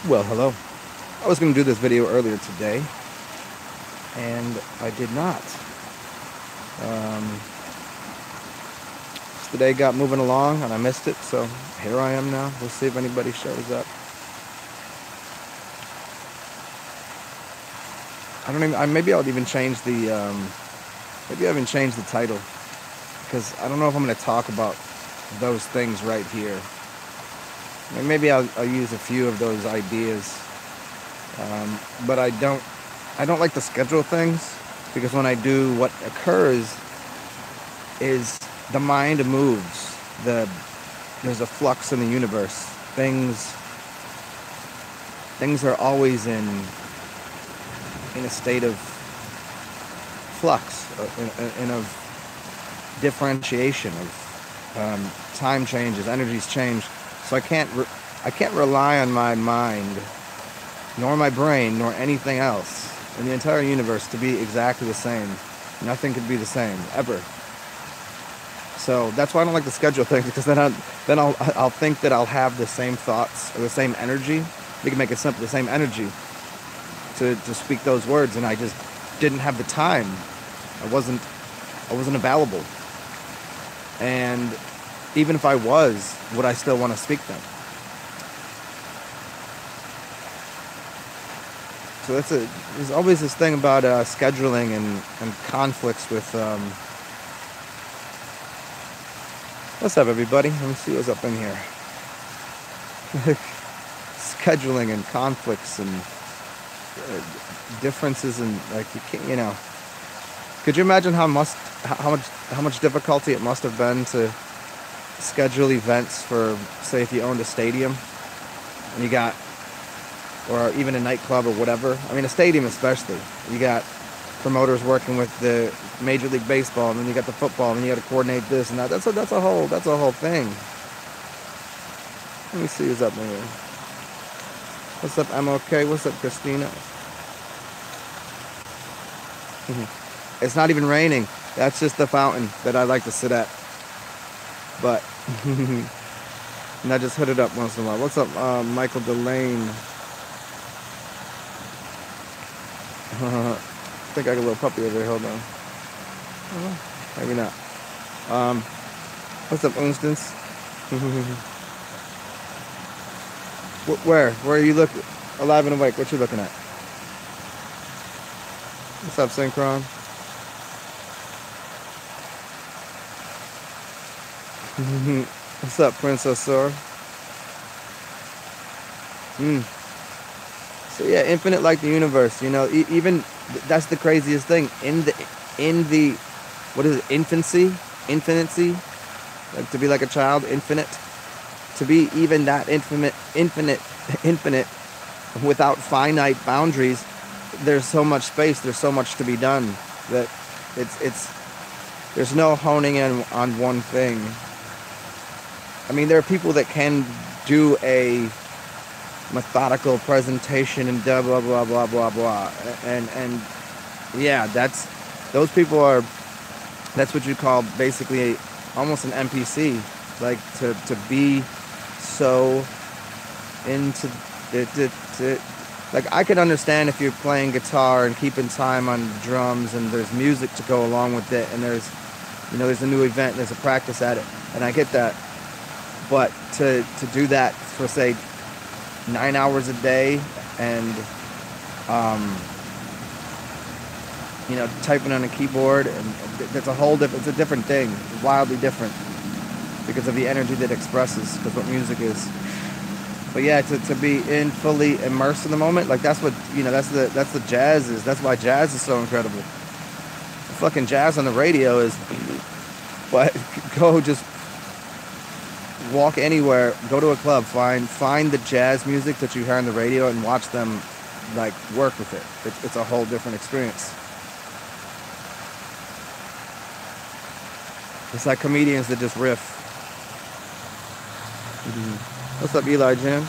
Well, hello. I was going to do this video earlier today, and I did not. Um, Today got moving along, and I missed it, so here I am now. We'll see if anybody shows up. I don't even. Maybe I'll even change the. Maybe I'll even change the title, because I don't know if I'm going to talk about those things right here. Maybe I'll use a few of those ideas, but I don't like to schedule things, because when I do, what occurs is the mind moves. There's a flux in the universe. Things are always in a state of flux, in of differentiation, of time changes, energies change. So I can't rely on my mind, nor my brain, nor anything else in the entire universe to be exactly the same. Nothing could be the same ever. So that's why I don't like to schedule things, because then I'll think that I'll have the same thoughts or the same energy. We can make it simple: the same energy to speak those words, and I just didn't have the time. I wasn't available. And even if I was, would I still want to speak them? So there's always this thing about scheduling and conflicts with. What's up, everybody? Let me see what's up in here. Scheduling and conflicts and differences, and like, you can't. Could you imagine how much difficulty it must have been to schedule events for, say, if you owned a stadium and you got, or even a nightclub or whatever. I mean, a stadium especially. You got promoters working with the Major League Baseball, and then you got the football, and then you got to coordinate this and that. That's a whole thing. Let me see who's up there. What's up, MOK? What's up, Christina? It's not even raining. That's just the fountain that I like to sit at. But and I just hit it up once in a while. What's up, Michael Delane? I think I got a little puppy over here. Hold on. Maybe not. What's up, Unstance? Where are you looking? Alive and awake. What you looking at? What's up, Synchron? What's up, Princess Sora? So yeah, infinite like the universe. Even that's the craziest thing. In the what is it? Infancy, like to be like a child, infinite. To be even that infinite, without finite boundaries. There's so much space. There's so much to be done that there's no honing in on one thing. I mean, there are people that can do a methodical presentation and blah blah blah blah blah blah, and yeah, that's what you call basically almost an NPC, like to be so into it. Like, I could understand if you're playing guitar and keeping time on drums, and there's music to go along with it, and there's a new event, and there's a practice at it, and I get that. But to do that for, say, 9 hours a day, and typing on a keyboard, and it's a different thing. It's wildly different because of the energy that expresses, because what music is. But yeah, to be fully immersed in the moment, like that's what that's the jazz is. That's why jazz is so incredible. The fucking jazz on the radio is, but go just walk anywhere, go to a club, find the jazz music that you hear on the radio, and watch them like work with it. It's a whole different experience. It's like comedians that just riff. What's up, Eli Jim?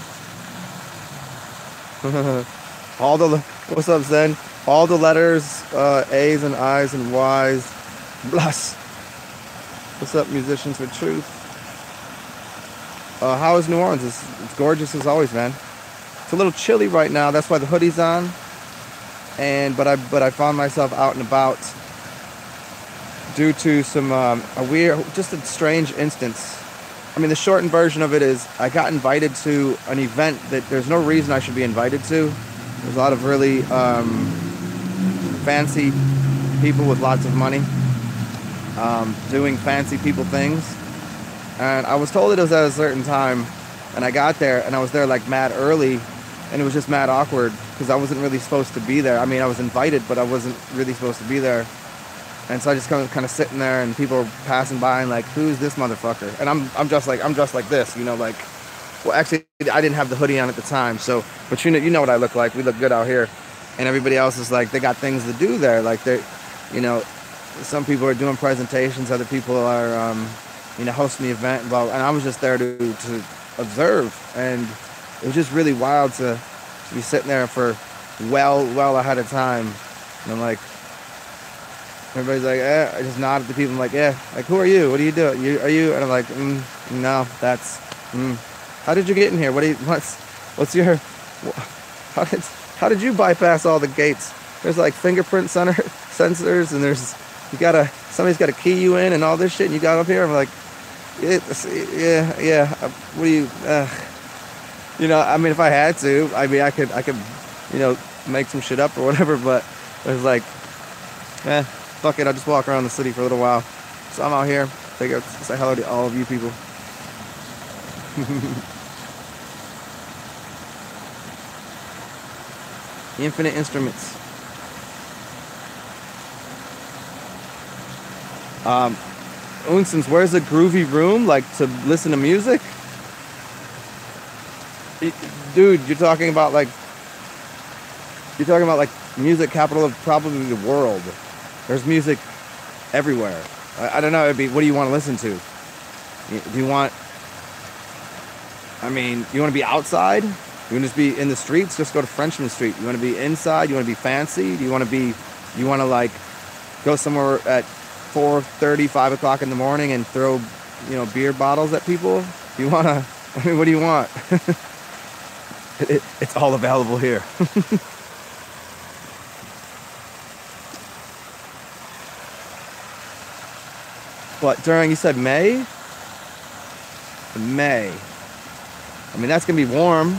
What's up, Zen? All the letters, A's and I's and Y's. Bless. What's up, Musicians for Truth? How is New Orleans? It's gorgeous as always, man. It's a little chilly right now. That's why the hoodie's on. But I found myself out and about due to some just a strange instance. I mean, the shortened version of it is I got invited to an event that there's no reason I should be invited to. There's a lot of really fancy people with lots of money doing fancy people things. And I was told it was at a certain time, and I got there, and I was there like mad early, and it was just mad awkward because I wasn't really supposed to be there. I mean, I was invited, but I wasn't really supposed to be there. And so I just kind of sitting there, and people are passing by and like, who's this motherfucker? And I'm just like this, you know, like, well, actually, I didn't have the hoodie on at the time, so, but you know what I look like. We look good out here, and everybody else is like, they got things to do there. Like they, you know, some people are doing presentations, other people are, you know, hosting the event, and I was just there to observe, and it was just really wild to be sitting there for well ahead of time, and I'm like, everybody's like, I just nod at the people. I'm like, yeah, like, who are you? What do you do? Are you? And I'm like, no, that's, How did you get in here? What's your, how did you bypass all the gates? There's like fingerprint sensors, and somebody's got to key you in and all this shit, and you got up here. I'm like, yeah. What do you, you know, I mean, if I had to, I mean, I could, you know, make some shit up or whatever, but it was like, fuck it, I'll just walk around the city for a little while. So I'm out here, figure out, say hello to all of you people. Infinite instruments. Unsins, where's a groovy room, like, to listen to music? Dude, you're talking about like music capital of probably the world. There's music everywhere. I don't know, what do you want to listen to? Do you want, I mean, you want to be outside? You want to just be in the streets? Just go to Frenchman Street. You want to be inside? You want to be fancy? Do you want to like go somewhere at 4:30, 5 o'clock in the morning and throw, you know, beer bottles at people? Do you want to, I mean, what do you want? It's all available here. But during, you said May? May. I mean, that's going to be warm.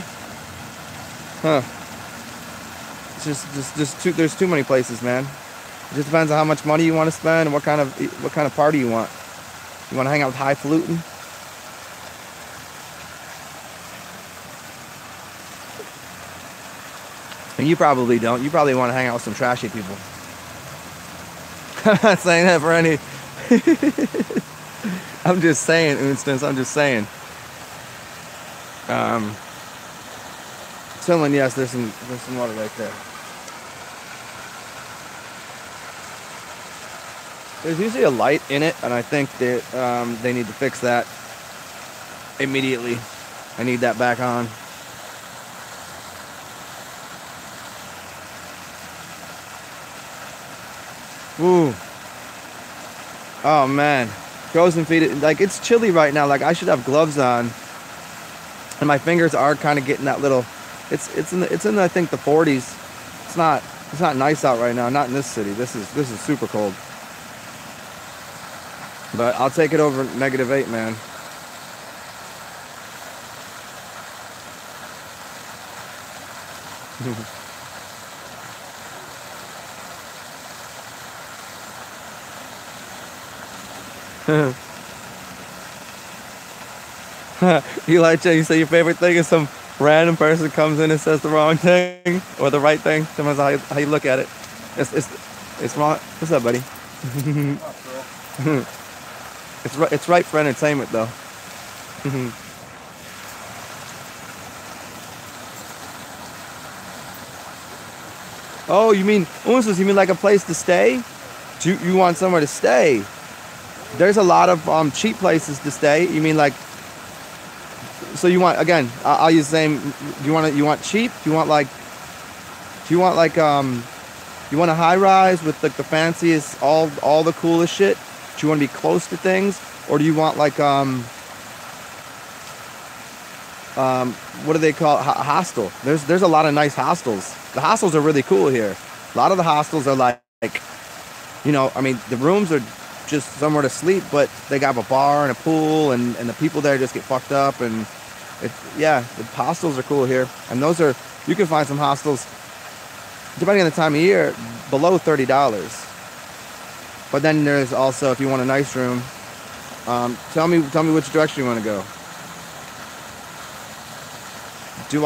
Huh. It's just there's too many places, man. It just depends on how much money you want to spend and what kind of party you want. You want to hang out with highfalutin? And you probably don't. You probably want to hang out with some trashy people. I'm not saying that for any... I'm just saying, instance, I'm just saying. Chilling, yes, there's some water right there. There's usually a light in it, and I think that they need to fix that immediately. I need that back on. Ooh. Oh man, frozen feet. Like, it's chilly right now. Like, I should have gloves on, and my fingers are kind of getting that little. It's in I think the 40s. It's not nice out right now. Not in this city. This is super cold. But I'll take it over -8, man. Elijah, you say your favorite thing is some random person comes in and says the wrong thing or the right thing. Depends on how you look at it. It's wrong. What's up, buddy? It's right for entertainment, though. Oh, you mean like a place to stay? You want somewhere to stay? There's a lot of cheap places to stay. You mean like? So you want, again? I'll use the same. You want cheap? You want a high rise with like the fanciest, all the coolest shit? Do you want to be close to things, or do you want like what do they call hostel? There's a lot of nice hostels. The hostels are really cool here. A lot of the hostels are like, you know, I mean, the rooms are just somewhere to sleep, but they got a bar and a pool, and the people there just get fucked up, and yeah, the hostels are cool here. And those are, you can find some hostels, depending on the time of year, below $30. But then there's also, if you want a nice room, tell me which direction you want to go. Do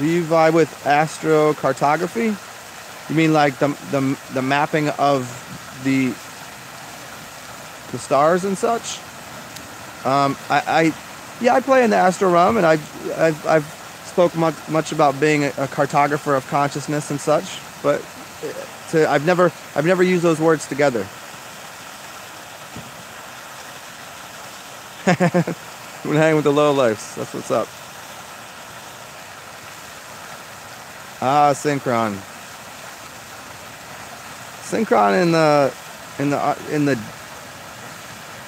you vibe with astrocartography? You mean like the mapping of the stars and such? Yeah, I play in the astro realm, and I've spoke much about being a cartographer of consciousness and such, but I've never used those words together. I'm gonna hang with the low lifes. That's what's up. Ah, Synchron. Synchron in the.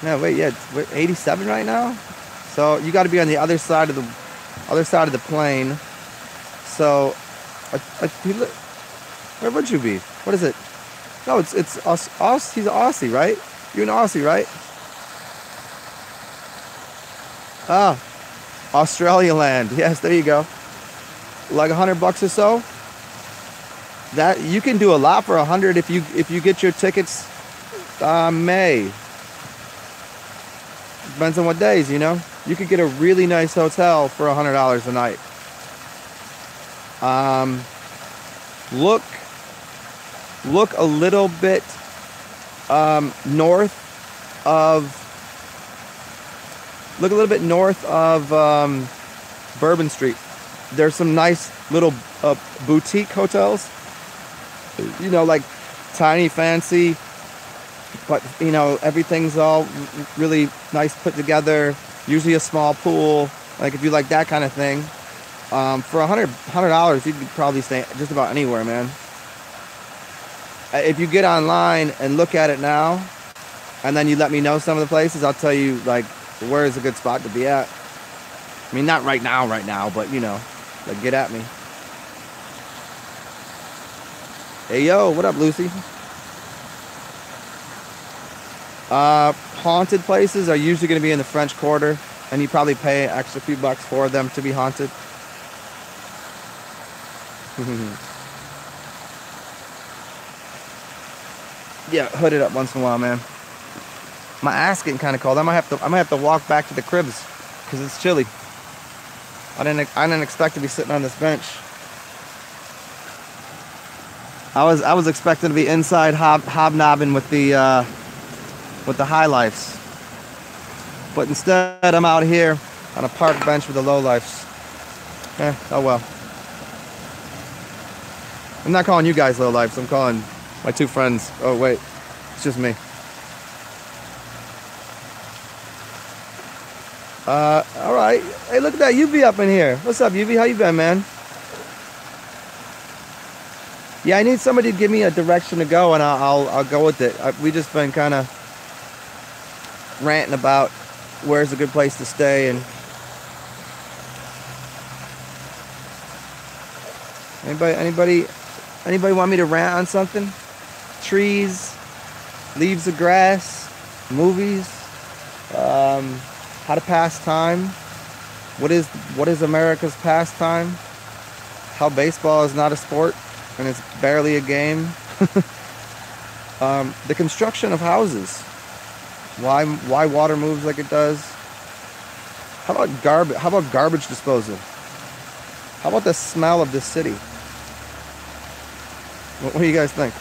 No, wait, yeah, it's 87 right now. So you got to be on the other side of the plane. So, where would you be? What is it? No, it's he's an Aussie, right? You're an Aussie, right? Ah, Australia land. Yes, there you go. Like $100 or so. That you can do a lot for 100 if you get your tickets. May. Depends on what days, you know. You could get a really nice hotel for $100 a night. Look a little bit north of Bourbon Street. There's some nice little boutique hotels. You know, like tiny, fancy, but you know, everything's all really nice put together. Usually a small pool. Like if you like that kind of thing, for $100, you could probably stay just about anywhere, man. If you get online and look at it now, and then you let me know some of the places, I'll tell you like where is a good spot to be at. I mean, not right now, but you know, like get at me. Hey yo, what up, Lucy? Haunted places are usually going to be in the French Quarter, and you probably pay an extra few bucks for them to be haunted. Yeah, hood it up once in a while, man. My ass getting kind of cold. I might have to walk back to the cribs because it's chilly. I didn't expect to be sitting on this bench. I was expecting to be inside hobnobbing with the high lifes, but instead I'm out here on a park bench with the low lifes. Oh well. I'm not calling you guys low lifes. I'm calling my two friends. Oh wait, it's just me. All right. Hey, look at that UV up in here. What's up, UV? How you been, man? Yeah, I need somebody to give me a direction to go, and I'll go with it. We just been kind of ranting about where's a good place to stay, and anybody want me to rant on something? Trees, leaves of grass, movies, how to pass time. What is America's pastime? How baseball is not a sport and it's barely a game. The construction of houses. Why water moves like it does. How about garbage disposal? How about the smell of the city? What do you guys think?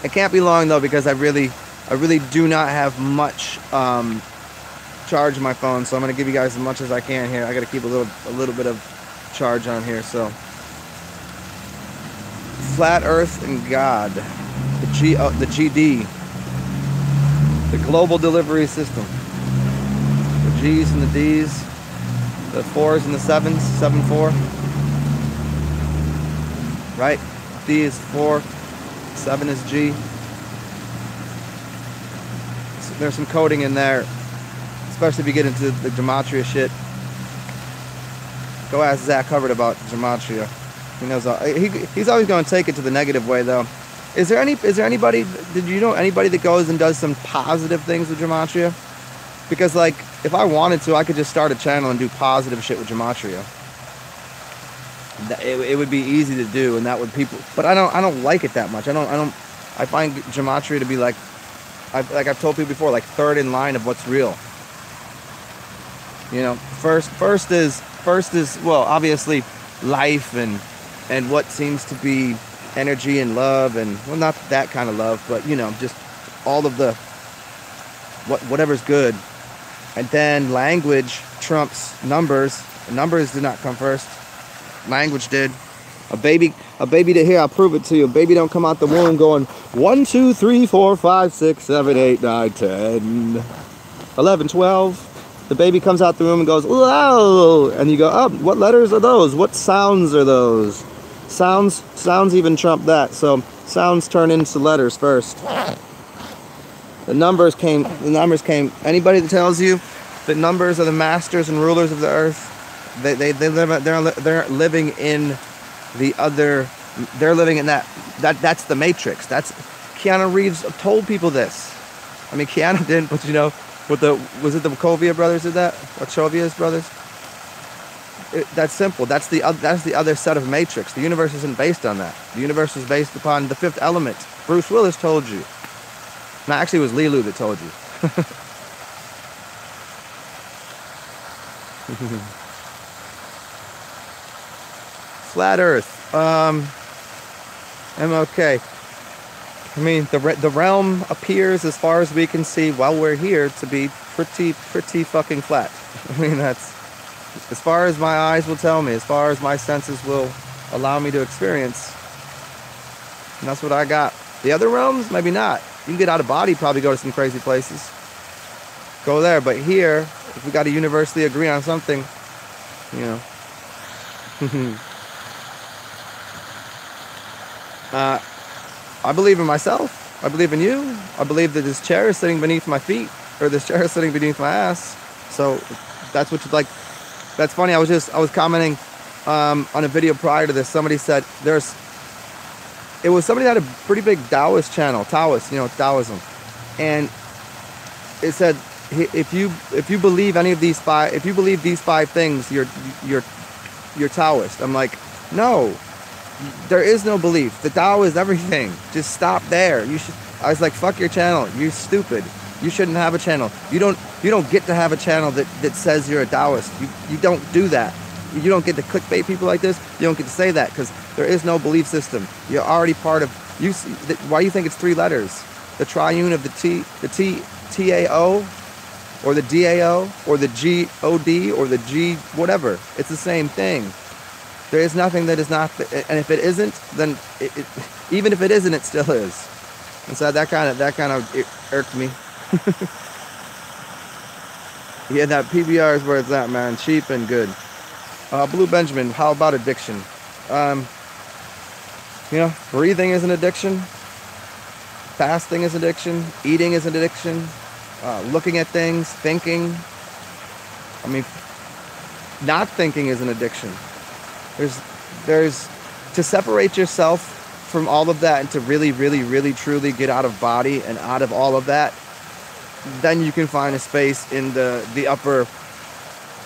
It can't be long though, because I really do not have much charge in my phone, so I'm gonna give you guys as much as I can here. I gotta keep a little bit of charge on here. So, flat Earth and God, the GD, the global delivery system, the G's and the D's, the 4s and the 7s, 7-4, right? D is 4, 7 is G. there's some coding in there, especially if you get into the gematria shit. Go ask Zach Hubbard about gematria. He knows he's always going to take it to the negative way, though. Is there anybody? Did you know anybody that goes and does some positive things with gematria? Because like, if I wanted to, I could just start a channel and do positive shit with gematria. It would be easy to do, and that would people. But I don't like it that much. I find gematria to be like I've told people before, like third in line of what's real. You know, first is well, obviously life and what seems to be energy and love, and well, not that kind of love, but you know, just all of the whatever's good. And then language trumps numbers. Numbers did not come first. Language did. A baby to here, I'll prove it to you. A baby don't come out the womb going 1, 2, 3, 4, 5, 6, 7, 8, 9, 10, 11, 12. The baby comes out the room and goes, whoa, and you go, oh, what letters are those? What sounds are those? Sounds even trump that. So sounds turn into letters first. The numbers came. Anybody that tells you that numbers are the masters and rulers of the earth, they're living in the other. They're living in that's the matrix. That's Keanu Reeves told people this. I mean, Keanu didn't, but you know, was it the Wachovia brothers did that? Wachovia's brothers. That's simple. That's the other set of matrix. The universe isn't based on that. The universe is based upon the fifth element. Bruce Willis told you. No, actually, it was Lilu that told you. Flat Earth. I'm okay. I mean, the realm appears, as far as we can see while we're here, to be pretty fucking flat. I mean, that's as far as my eyes will tell me, as far as my senses will allow me to experience. And that's what I got. The other realms, maybe not. You can get out of body, probably go to some crazy places. Go there, but here, if we got to universally agree on something, you know. I believe in myself. I believe in you. I believe that this chair is sitting beneath my feet, or this chair is sitting beneath my ass. So that's what you like. That's funny. I was commenting on a video prior to this. Somebody said it was somebody that had a pretty big Taoist channel, Taoist, you know, Taoism, and it said if you believe any of these five, if you believe these five things, you're Taoist. I'm like, no. There is no belief. The Tao is everything. Just stop there. I was like, fuck your channel. You're stupid. You shouldn't have a channel. You don't get to have a channel that says you're a Taoist. You don't do that. You don't get to clickbait people like this. You don't get to say that, because there is no belief system. You're already part of. Why do you think it's three letters? The triune of the TAO, or the DAO, or the GOD, or the G whatever. It's the same thing. There is nothing that is not, and if it isn't, then even if it isn't, it still is. And so that kind of irked me. Yeah, that PBR is where it's at, man. Cheap and good. Blue Benjamin, how about addiction? You know, breathing is an addiction. Fasting is addiction. Eating is an addiction. Looking at things, thinking. I mean, not thinking is an addiction. There's to separate yourself from all of that and to really, really, really, truly get out of body and out of all of that, then you can find a space in the upper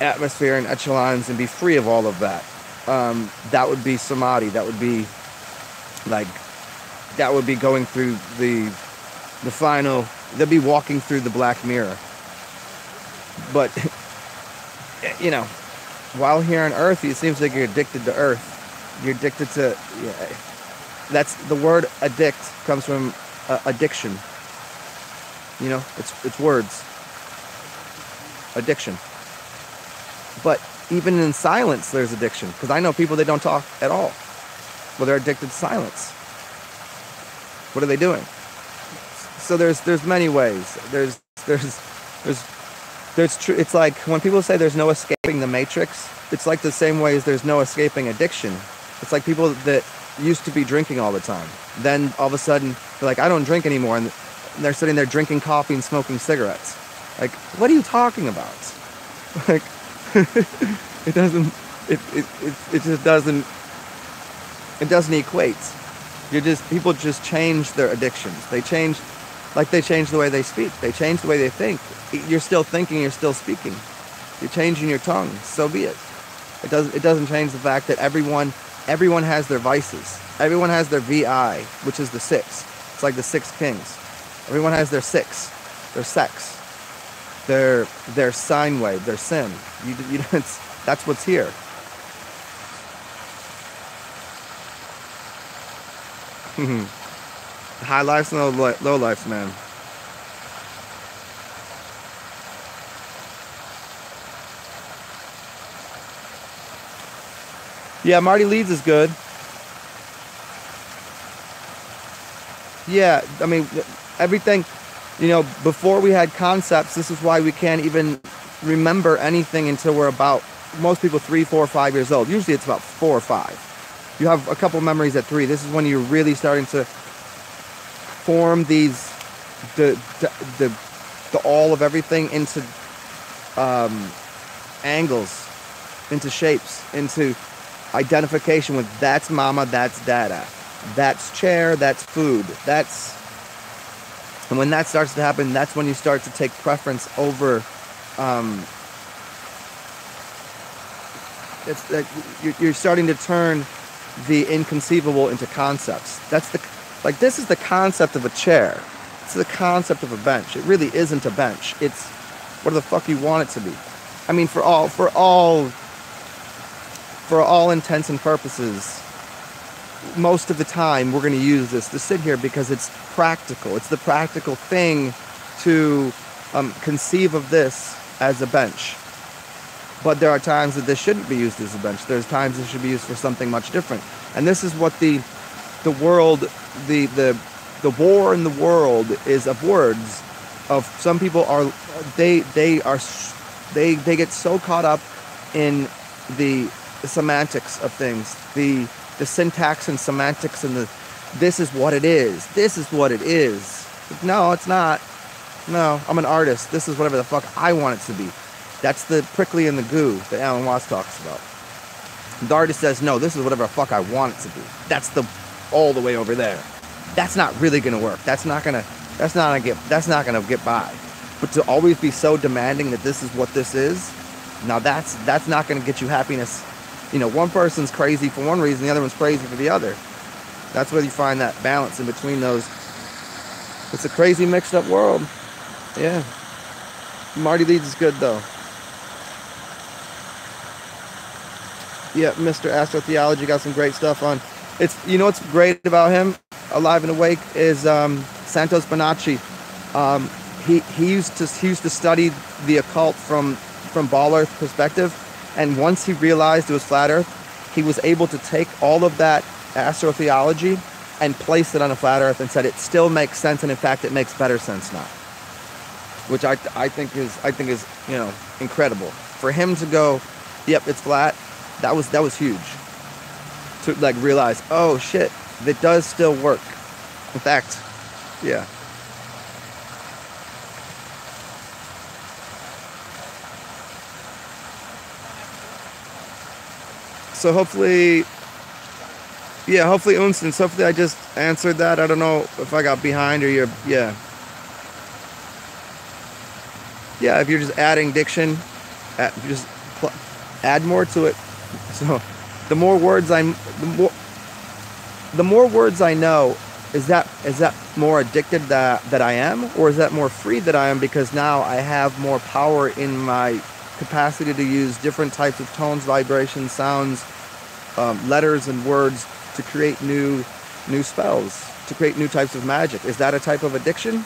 atmosphere and echelons and be free of all of that. That would be samadhi. That would be going through the final. They'd be walking through the black mirror. But you know, while here on Earth, it seems like you're addicted to Earth. You're addicted to. Yeah, that's the word addict comes from addiction. You know, it's words. Addiction. But even in silence, there's addiction. Because I know people that don't talk at all. Well, they're addicted to silence. What are they doing? So there's many ways. It's like when people say there's no escaping the matrix, it's like the same way as there's no escaping addiction. It's like people that used to be drinking all the time. Then all of a sudden, they're like, I don't drink anymore. And they're sitting there drinking coffee and smoking cigarettes. Like, what are you talking about? Like, it doesn't, it just doesn't, it doesn't equate. People just change their addictions. They change, like they change the way they speak. They change the way they think. You're still thinking, you're still speaking. You're changing your tongue, so be it. It doesn't change the fact that everyone has their vices. Everyone has their VI, which is the six. It's like the six kings. Everyone has their six, their sex, their sine wave, their sin. That's what's here. High lifes and low lifes, man. Yeah, Marty Leeds is good. Yeah, I mean, everything, before we had concepts, this is why we can't even remember anything until we're about, most people, 3, 4, 5 years old. Usually it's about 4 or 5. You have a couple memories at 3. This is when you're really starting to form these, the all of everything into angles, into shapes, into identification with that's mama, that's dada, that's chair, that's food, and when that starts to happen, that's when you start to take preference over, it's like you're starting to turn the inconceivable into concepts. This is the concept of a chair. It's the concept of a bench. It really isn't a bench. It's what the fuck you want it to be. I mean, for all intents and purposes, most of the time we're going to use this to sit here because it's practical. It's the practical thing to conceive of this as a bench. But there are times that this shouldn't be used as a bench. There's times it should be used for something much different. And this is what the world, the war in the world is of words. Of some people are they get so caught up in the semantics of things, the syntax and semantics, and this is what it is. This is what it is. No, it's not. No, I'm an artist. This is whatever the fuck I want it to be. That's the prickly and the goo that Alan Watts talks about. The artist says, no, this is whatever the fuck I want it to be. That's all the way over there. That's not really gonna work. That's not gonna get by. But to always be so demanding that this is what this is, now that's not gonna get you happiness. One person's crazy for one reason, the other one's crazy for the other. That's where you find that balance in between those. It's a crazy mixed up world. Yeah. Marty Leeds is good though. Yeah, Mr. Astrotheology got some great stuff on. It's what's great about him, Alive and Awake, is Santos Bonacci. He used to study the occult from Ball Earth perspective, and once he realized it was flat Earth, he was able to take all of that astrotheology and place it on a flat Earth and said it still makes sense, and in fact it makes better sense now. Which I think is incredible. For him to go, yep, it's flat, that was huge. To realize, oh shit, it does still work. In fact, yeah. So hopefully Unstance, hopefully I just answered that. I don't know if I got behind or you're, yeah. Yeah, if you're just adding diction, you just add more to it. So the more words I know, is that more addicted that I am, or is that more free that I am because now I have more power in my capacity to use different types of tones, vibrations, sounds, letters and words to create new spells, to create new types of magic. Is that a type of addiction?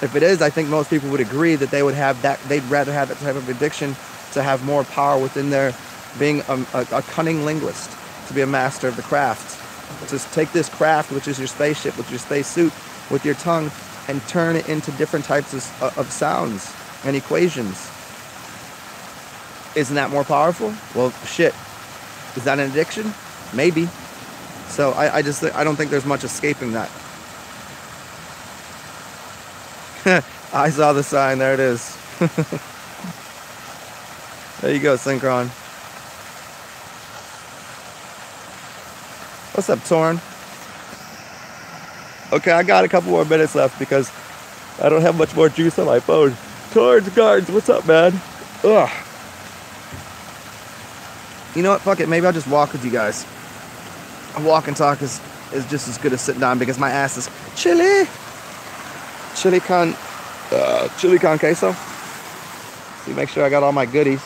If it is, I think most people would agree that they would have that. They'd rather have that type of addiction to have more power within their being a cunning linguist, to be a master of the craft. Just take this craft, which is your spaceship, with your spacesuit, with your tongue, and turn it into different types of sounds and equations. Isn't that more powerful? Well, shit. Is that an addiction? Maybe. So I don't think there's much escaping that. I saw the sign. There it is. There you go, Synchron. What's up, Torn? Okay, I got a couple more minutes left because I don't have much more juice on my phone. Torn's Guards, what's up, man? Ugh. You know what? Fuck it. Maybe I'll just walk with you guys. A walk and talk is just as good as sitting down because my ass is chili. Chili con queso. See, make sure I got all my goodies.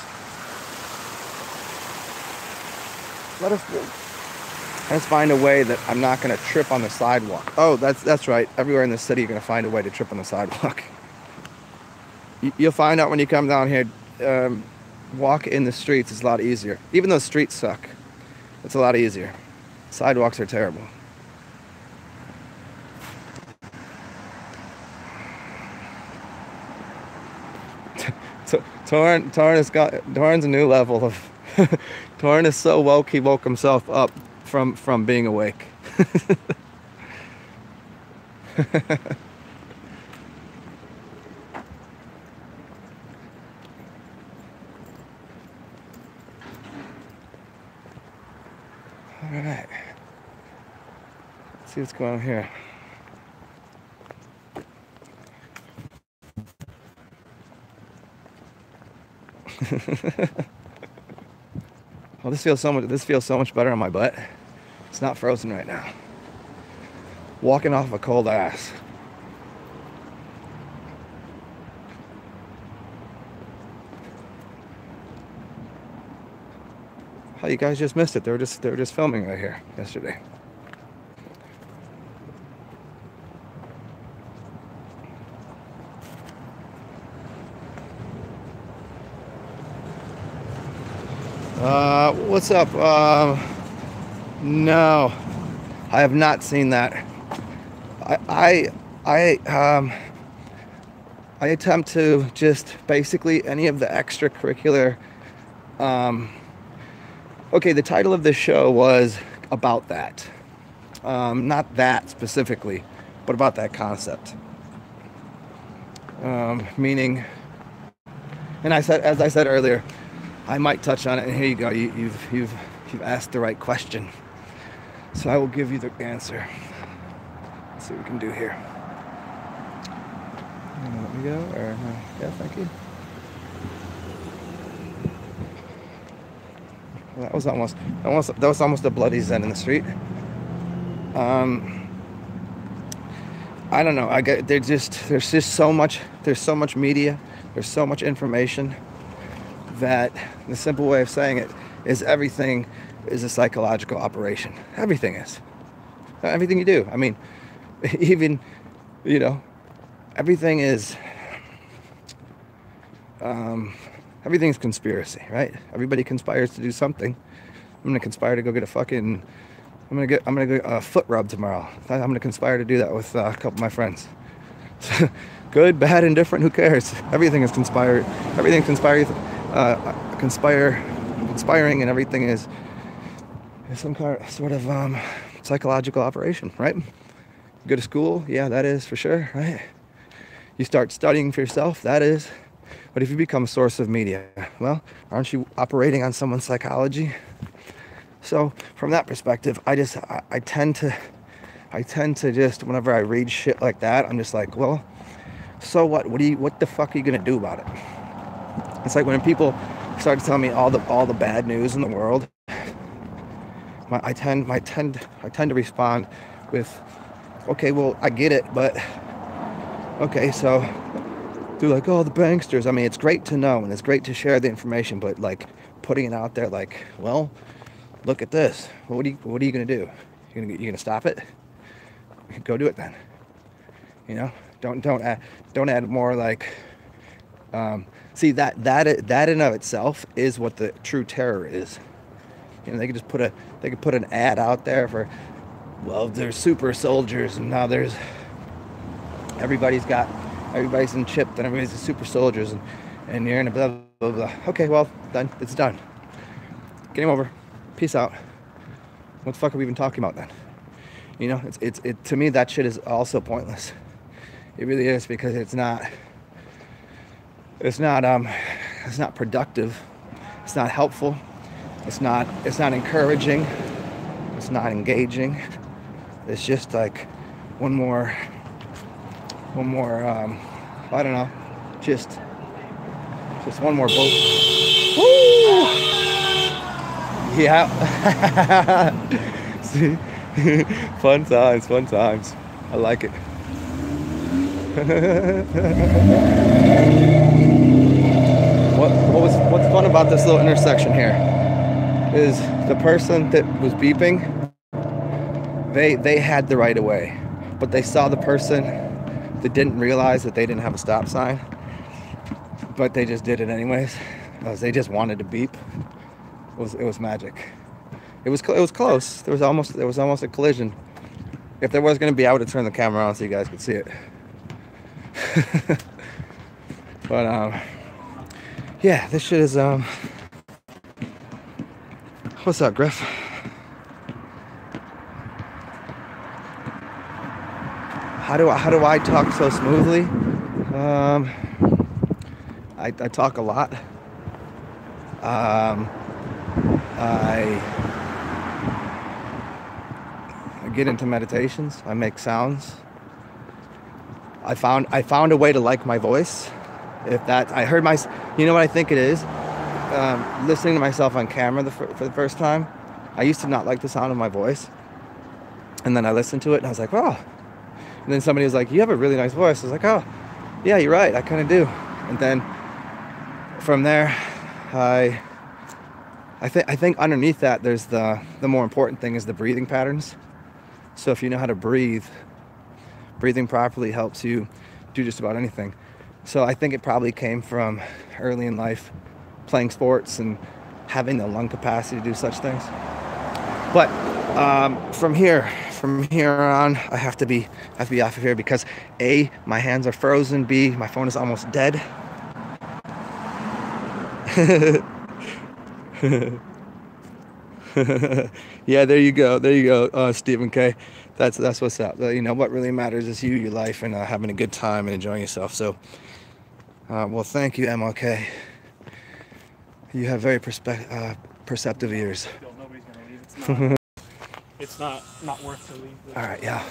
Let's find a way that I'm not going to trip on the sidewalk. Oh, that's right. Everywhere in the city, you're going to find a way to trip on the sidewalk. You'll find out when you come down here. Walk in the streets is a lot easier. Even though streets suck, it's a lot easier. Sidewalks are terrible. Torn's a new level of. Torn is so woke he woke himself up from being awake. All right. Let's see what's going on here. Well, this feels so much better on my butt. It's not frozen right now. Walking off a cold ass. Oh, you guys just missed it. They were just filming right here yesterday. What's up? No, I have not seen that. I attempt to just basically any of the extracurricular. Okay, the title of this show was about that. Not that specifically, but about that concept. Meaning, and as I said earlier, I might touch on it, and here you go. You've asked the right question, so I will give you the answer. Let's see what we can do here. Let me go, or yeah, thank you. Well, that was almost a bloody Zen in the street. I don't know. There's just so much media. There's so much information that the simple way of saying it is everything is a psychological operation. Everything is. Everything you do. I mean, even, everything is, everything's conspiracy, right? Everybody conspires to do something. I'm going to conspire to go get I'm going to get a foot rub tomorrow. I'm going to conspire to do that with a couple of my friends. Good, bad, indifferent, who cares? Everything is conspired. Everything's conspiring, and everything is some sort of psychological operation, right? You go to school, yeah, that is for sure, right? You start studying for yourself, that is. But if you become a source of media, well, aren't you operating on someone's psychology? So from that perspective, I tend to just, whenever I read shit like that, I'm just like, well, so what? What the fuck are you gonna do about it? It's like when people start to tell me all the bad news in the world, I tend to respond with, okay, well, I get it, but okay, so they're like, oh, the banksters. I mean, it's great to know and it's great to share the information, but like putting it out there, like, well, look at this. What are you gonna do? You gonna stop it? Go do it then. Don't add more like. See that in of itself is what the true terror is. They could just put an ad out there for, well, there's super soldiers and now there's everybody's in chipped and everybody's super soldiers and you're in a blah blah blah. Okay, well then it's done. Game over. Peace out. What the fuck are we even talking about then? It's to me that shit is also pointless. It really is, because it's not it's not productive. It's not helpful. It's not encouraging. It's not engaging. It's just like one more I don't know, just one more boat. Woo! Yeah. See? Fun times. I like it. What's fun about this little intersection here is the person that was beeping, they had the right of way, but they saw the person that didn't realize that they didn't have a stop sign, but they just did it anyways because they just wanted to beep. It was magic. It was close. There was almost a collision. If there was going to be, I would have turned the camera on so you guys could see it. But yeah, this shit is what's up, Griff? How do I talk so smoothly? I talk a lot. I get into meditations. I make sounds. I found a way to like my voice. If that, I heard you know what I think it is? Listening to myself on camera for the first time, I used to not like the sound of my voice. And then I listened to it and I was like, oh. And then somebody was like, you have a really nice voice. I was like, oh, yeah, you're right. I kind of do. And then from there, I think underneath that, there's the more important thing is the breathing patterns. So if you know how to breathe, breathing properly helps you do just about anything. So I think it probably came from early in life, playing sports and having the lung capacity to do such things. But from here on, I have to be off of here because A, my hands are frozen. B, my phone is almost dead. Yeah, there you go, Stephen K. That's what's up. You know, what really matters is you, your life, and having a good time and enjoying yourself. So, well, thank you, MLK. You have very perceptive ears. Nobody's gonna leave. It's not worth to leave. All right, yeah.